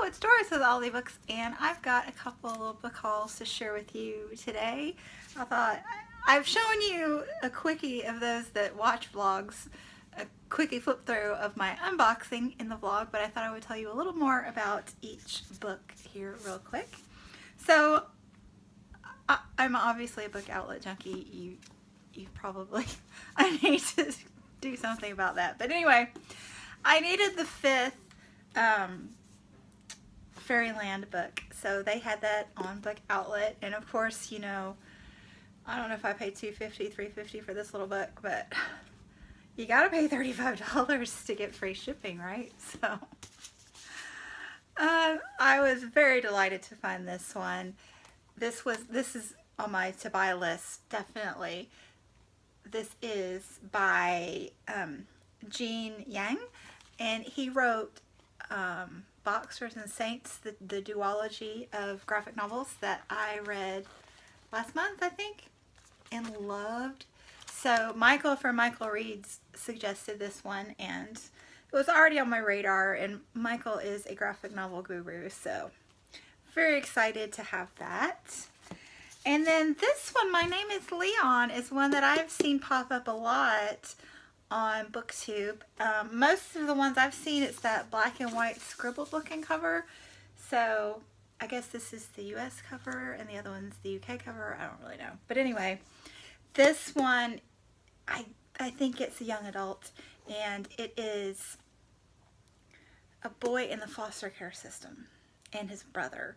it's Doris with All the Books, and I've got a couple of book hauls to share with you today. I thought I've shown you a quickie of those that watch vlogs, a quickie flip through of my unboxing in the vlog, but I thought I would tell you a little more about each book here real quick. So I'm obviously a book outlet junkie. You probably, I need to do something about that. But anyway, I needed the fifth Fairyland book, so they had that on Book Outlet, and of course, you know, I don't know if I paid $2.50, $3.50 for this little book, but you gotta pay $35 to get free shipping, right? So I was very delighted to find this one. This is on my to buy list, definitely. This is by Gene Yang, and he wrote Boxers and Saints, the duology of graphic novels that I read last month, I think, and loved. So Michael from Michael Reads suggested this one, and it was already on my radar, and Michael is a graphic novel guru, so very excited to have that. And then this one, My Name is Leon, is one that I've seen pop up a lot on BookTube. Most of the ones I've seen, it's that black and white scribbled looking cover. So I guess this is the US cover and the other one's the UK cover. I don't really know. But anyway, this one, I think it's a young adult, and it is a boy in the foster care system and his brother.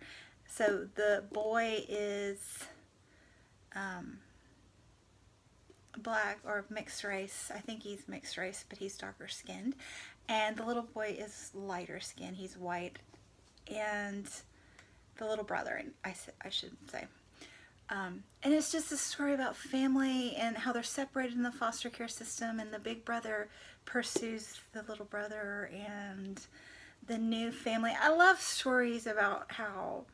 So the boy is black or mixed race. I think he's mixed race, but he's darker skinned. And the little boy is lighter skinned. He's white. And the little brother, I should say. And it's just a story about family and how they're separated in the foster care system, and the big brother pursues the little brother and the new family. I love stories about how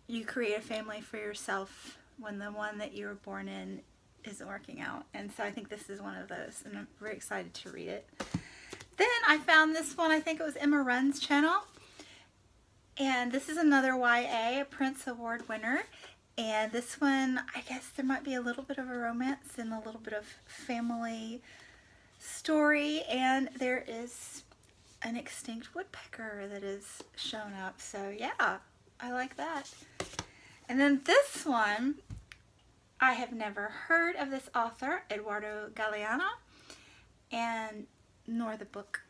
you create a family for yourself when the one that you were born in isn't working out. And so I think this is one of those, and I'm very excited to read it. Then I found this one, I think it was Emma Run's channel, and this is another YA, a Prince Award winner. And this one, I guess there might be a little bit of a romance and a little bit of family story, and there is an extinct woodpecker that is shown up. So yeah, I like that. And then this one, I have never heard of this author, Eduardo Galeano, and nor the book.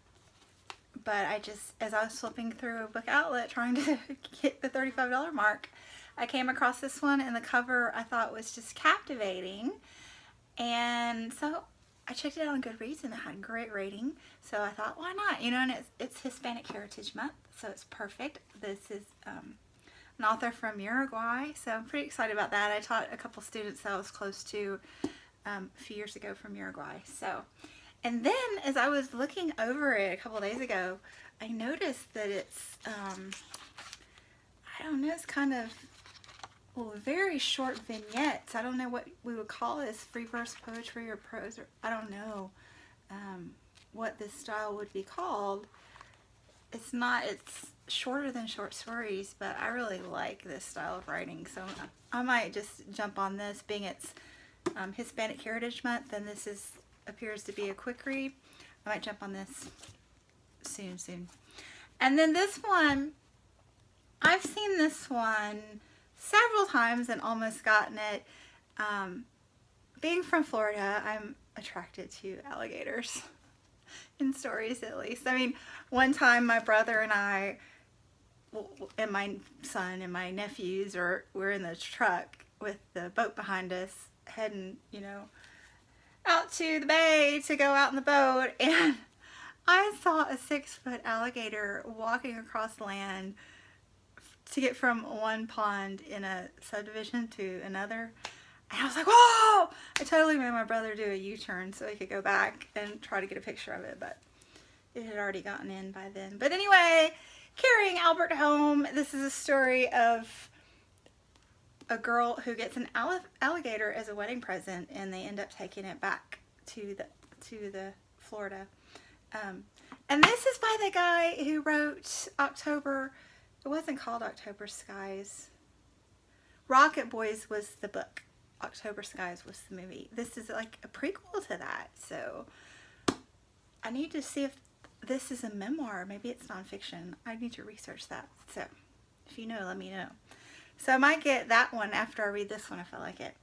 But I just, as I was flipping through a book outlet trying to get the $35 mark, I came across this one, and the cover I thought was just captivating. And so I checked it out on Goodreads, and it had a great rating. So I thought, why not? You know, and it's Hispanic Heritage Month, so it's perfect. This is an author from Uruguay, so I'm pretty excited about that. I taught a couple students that I was close to a few years ago from Uruguay. So, and then as I was looking over it a couple days ago, I noticed that it's, I don't know, it's kind of, well, very short vignettes. I don't know what we would call this, free verse poetry or prose, or I don't know what this style would be called. It's shorter than short stories, but I really like this style of writing, so I might just jump on this, being it's Hispanic Heritage Month, and this appears to be a quick read. I might jump on this soon. And then this one, I've seen this one several times and almost gotten it. Being from Florida, I'm attracted to alligators. In stories, at least. I mean, one time my brother and I, and my son and my nephews, we're in the truck with the boat behind us, heading, you know, out to the bay to go out in the boat, and I saw a 6-foot alligator walking across land to get from one pond in a subdivision to another. And I was like, whoa! I totally made my brother do a U-turn so he could go back and try to get a picture of it, but it had already gotten in by then. But anyway, Carrying Albert Home. This is a story of a girl who gets an alligator as a wedding present, and they end up taking it back to the Florida. And this is by the guy who wrote October It wasn't called October Skies. Rocket Boys was the book. October Skies was the movie. This is like a prequel to that. So I need to see if this is a memoir. Maybe it's nonfiction. I need to research that. So if you know, let me know. So I might get that one after I read this one if I like it.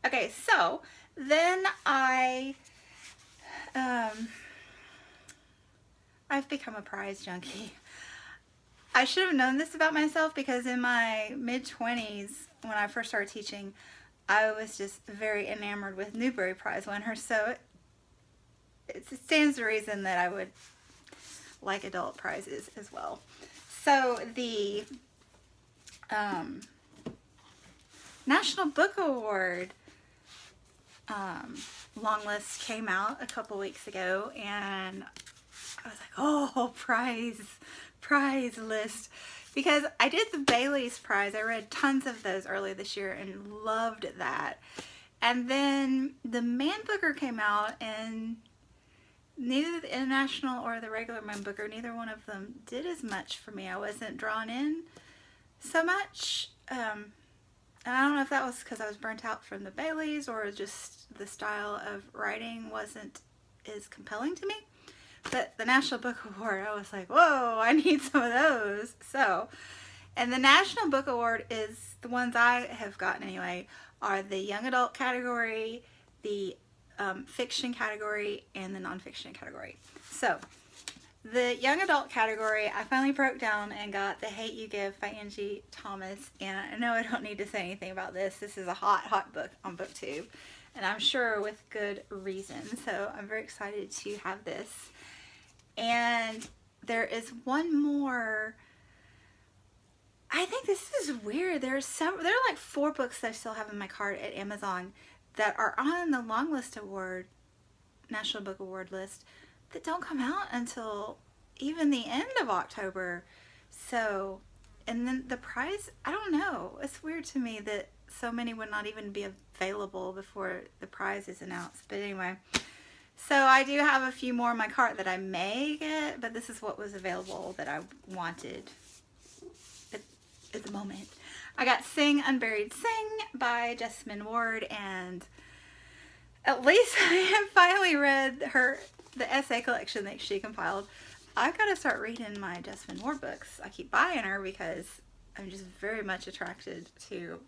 Okay, so then I've become a prize junkie. I should have known this about myself because in my mid-20s, when I first started teaching, I was just very enamored with Newbery Prize winners. So it stands to reason that I would like adult prizes as well. So the National Book Award long list came out a couple weeks ago, and I was like, oh, prize list, because I did the Bailey's Prize. I read tons of those early this year and loved that. And then the Man Booker came out, and neither the International or the regular Man Booker, neither one of them did as much for me. I wasn't drawn in so much. And I don't know if that was because I was burnt out from the Baileys or just the style of writing wasn't as compelling to me. But the National Book Award, I was like, whoa, I need some of those. So, and the National Book Award is, the ones I have gotten anyway, are the young adult category, the fiction category, and the nonfiction category. So, the young adult category, I finally broke down and got The Hate U Give by Angie Thomas. And I know I don't need to say anything about this. This is a hot book on BookTube. And I'm sure with good reason. So I'm very excited to have this. And there is one more. I think this is weird. There are like 4 books that I still have in my cart at Amazon that are on the long list award, National Book Award list, that don't come out until even the end of October. So, and then the prize, I don't know. It's weird to me that so many would not even be available before the prize is announced. But anyway, so I do have a few more in my cart that I may get, but this is what was available that I wanted at the moment. I got Sing Unburied Sing by Jessamine Ward, and at least I have finally read the essay collection that she compiled. I've got to start reading my Jessamine Ward books. I keep buying her because I'm just very much attracted to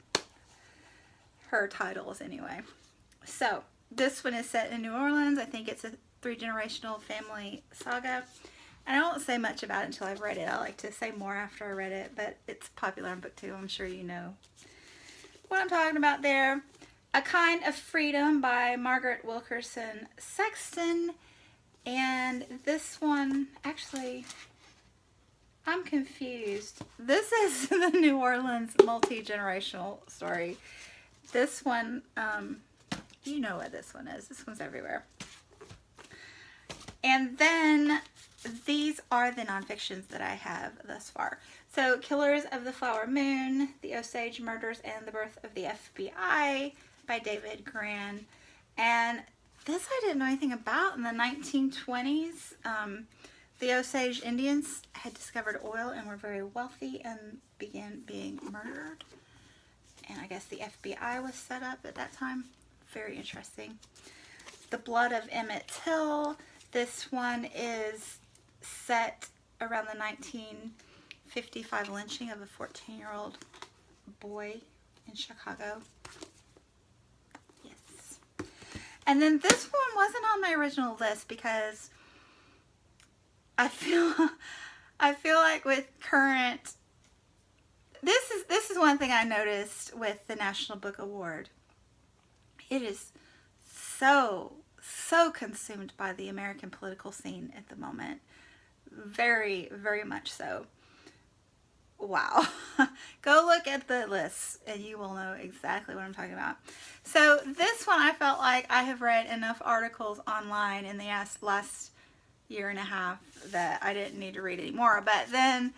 her titles anyway. So this one is set in New Orleans. I think it's a 3-generational family saga. And I won't say much about it until I've read it. I like to say more after I read it, but it's popular on BookTube. I'm sure you know what I'm talking about there. A Kind of Freedom by Margaret Wilkerson Sexton. And this one, actually, I'm confused. This is the New Orleans multi-generational story. This one, you know what this one is. This one's everywhere. And then these are the nonfictions that I have thus far. So, Killers of the Flower Moon, The Osage Murders and the Birth of the FBI by David Grann. And this I didn't know anything about. In the 1920s, the Osage Indians had discovered oil and were very wealthy and began being murdered. And I guess the FBI was set up at that time. Very interesting. The Blood of Emmett Till. This one is set around the 1955 lynching of a 14-year-old boy in Chicago. Yes. And then this one wasn't on my original list because I feel like with current, this is one thing I noticed with the National Book Award. It is so consumed by the American political scene at the moment. Very, very much so. Wow. Go look at the list and you will know exactly what I'm talking about. So this one, I felt like I have read enough articles online in the last year and a half that I didn't need to read anymore. But then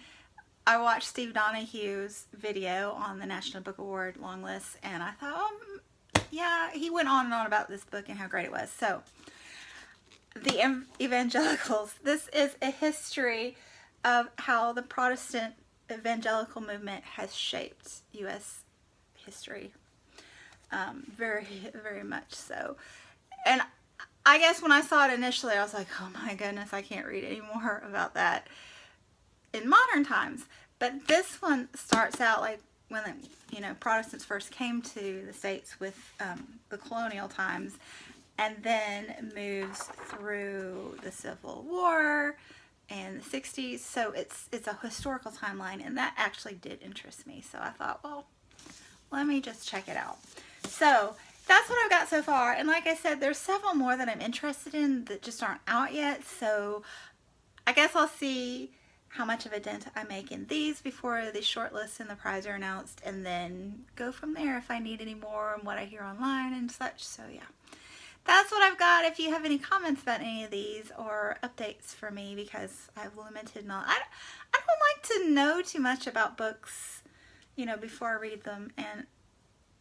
I watched Steve Donahue's video on the National Book Award long list, and I thought, oh, yeah, he went on and on about this book and how great it was. So, The Evangelicals. This is a history of how the Protestant evangelical movement has shaped U.S. history. Very, very much so. And I guess when I saw it initially, I was like, oh my goodness, I can't read any more about that in modern times. But this one starts out like when Protestants first came to the States with the colonial times, and then moves through the Civil War and the 60s. So it's a historical timeline, and that actually did interest me. So I thought, well, let me just check it out. So that's what I've got so far. And like I said, there's several more that I'm interested in that just aren't out yet. So I guess I'll see how much of a dent I make in these before the shortlist and the prize are announced, and then go from there if I need any more and what I hear online and such. So yeah, that's what I've got. If you have any comments about any of these or updates for me, because I have limited knowledge. I don't like to know too much about books, before I read them, and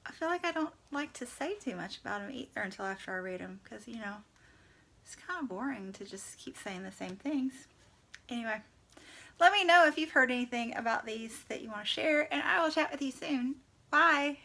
I feel like I don't like to say too much about them either until after I read them, because, it's kind of boring to just keep saying the same things. Anyway, let me know if you've heard anything about these that you want to share, and I will chat with you soon. Bye!